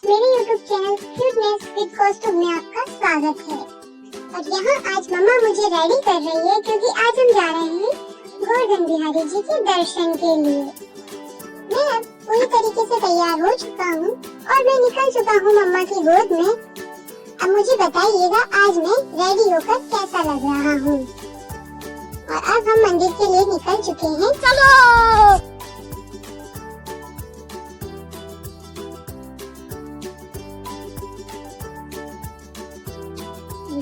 मेरे YouTube channel cuteness with costume में आपका स्वागत है। और यहाँ आज मम्मा मुझे रेडी कर रही है क्योंकि आज हम जा रहे हैं गोवर्धन बिहारी जी के दर्शन के लिए। मैं अब पूरी तरीके से तैयार हो चुका हूँ और मैं निकल चुका हूँ मम्मा की गोद में। अब मुझे बताइएगा आज मैं रेडी होकर कैसा लग रहा हूँ। और अब हम मंदिर के लिए निकल चुके हैं। चलो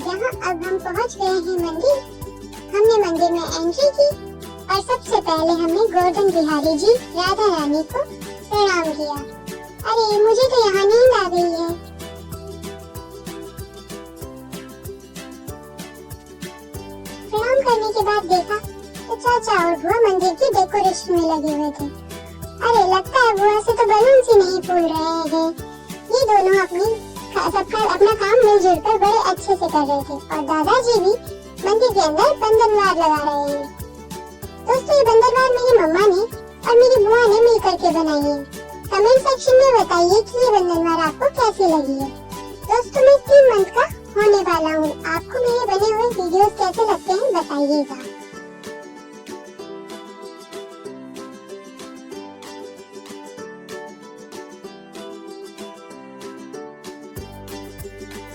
यहाँ अब हम पहुँच गए हैं मंदिर। हमने मंदिर में एंट्री की और सबसे पहले हमने गोवर्धन बिहारी जी राधा रानी को प्रणाम किया। अरे मुझे तो यहाँ नींद आ गई है। प्रणाम करने के बाद देखा तो चाचा और बुआ मंदिर की डेकोरेशन में लगे हुए थे। अरे लगता है बुआ से तो बलून ही नहीं फूल रहे हैं। ये दोनों सबका अपना काम मिलजुल कर बड़े अच्छे से कर रहे थे और दादाजी भी मंदिर के अंदर बंधनवार लगा रहे हैं। दोस्तों ये बंधनवार मेरी मम्मा ने और मेरी बुआ ने मिलकर के बनाई है। कमेंट सेक्शन में बताइए कि ये बंधनवार आपको कैसी लगी है। दोस्तों मैं 3 मंथ का होने वाला हूँ। आपको मेरे बने हुए वीडियोस कैसे लगते हैं बताइएगा।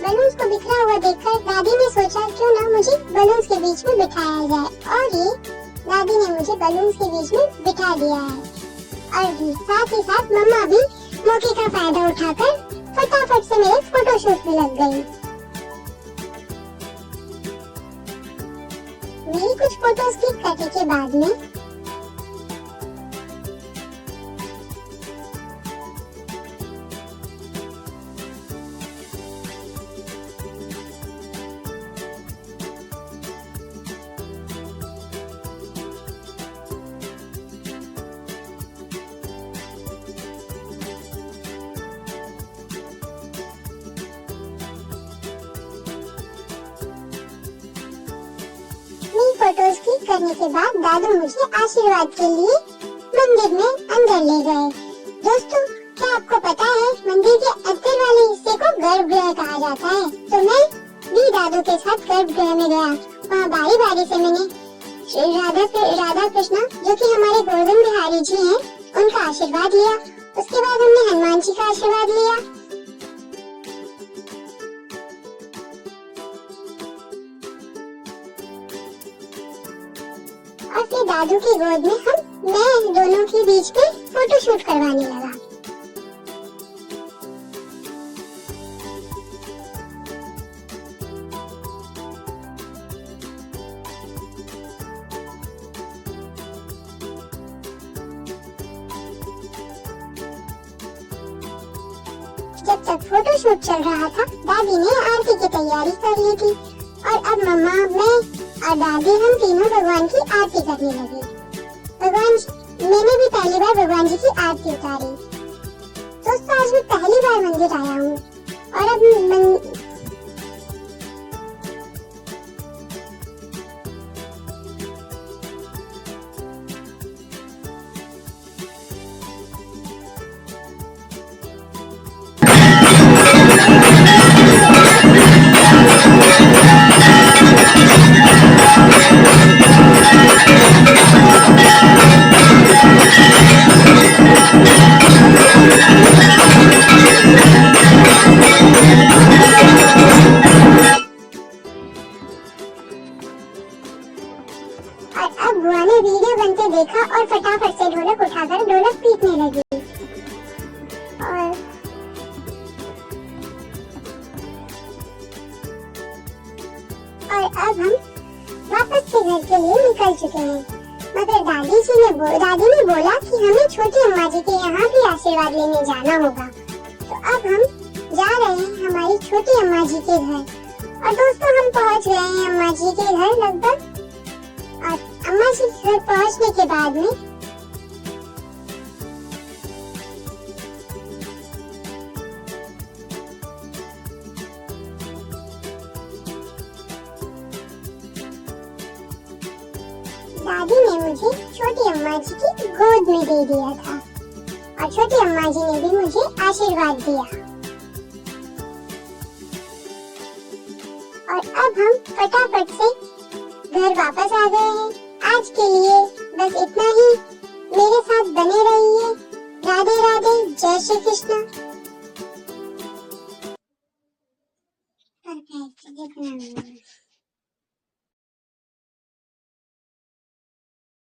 बलून्स को बिखरा हुआ देखकर दादी ने सोचा क्यों ना मुझे बलून्स के बीच में बिठाया जाए और ये दादी ने मुझे बलून्स के बीच में बिठा दिया है। और साथ ही साथ मम्मा भी मौके का फायदा उठाकर फटाफट से मेरे फोटोशूट में लग गई। मेरी कुछ फोटोज क्लिक करने के बाद में फोटोज क्लिक करने के बाद दादू मुझे आशीर्वाद के लिए मंदिर में अंदर ले गए। दोस्तों क्या आपको पता है मंदिर के अंदर वाले हिस्से को गर्भगृह कहा जाता है। तो मैं भी दादू के साथ गर्भगृह में गया। वहाँ बारी बारी से मैंने श्री राधा कृष्णा जो कि हमारे गोवर्धन बिहारी जी हैं उनका आशीर्वाद लिया। उसके बाद हमने हनुमान जी का आशीर्वाद लिया। और फिर दादू की गोद में मैं दोनों के बीच में फोटोशूट करवाने लगा। जब तक फोटोशूट चल रहा था दादी ने आरती की तैयारी कर ली थी और अब मम्मा मैं और दादी हम तीनों भगवान की आरती करने लगे। मैंने भी पहली बार भगवान जी की आरती उतारी। दोस्तों आज मैं पहली बार मंदिर आया हूँ और अब बुआ ने वीडियो बनते देखा और फटाफट से ढोलक उठाकर ढोलक पीटने लगी। और अब हम वापस से घर के लिए निकल चुके हैं। मगर दादी ने बोला कि हमें छोटी अम्मा जी के यहाँ भी आशीर्वाद लेने जाना होगा। तो अब हम जा रहे हैं हमारी छोटी अम्मा जी के घर। और दोस्तों हम पहुँच गए हैं अम्मा जी के घर लगभग। और अम्मा जी के घर पहुँचने के बाद में दादी ने मुझे छोटी अम्मा जी की गोद में दे दिया था और छोटी अम्मा जी ने भी मुझे आशीर्वाद दिया। और अब हम फटाफट से घर वापस आ गए हैं। आज के लिए बस इतना ही। मेरे साथ बने रहिए। राधे राधे, जय श्री कृष्ण। परफेक्ट, जितना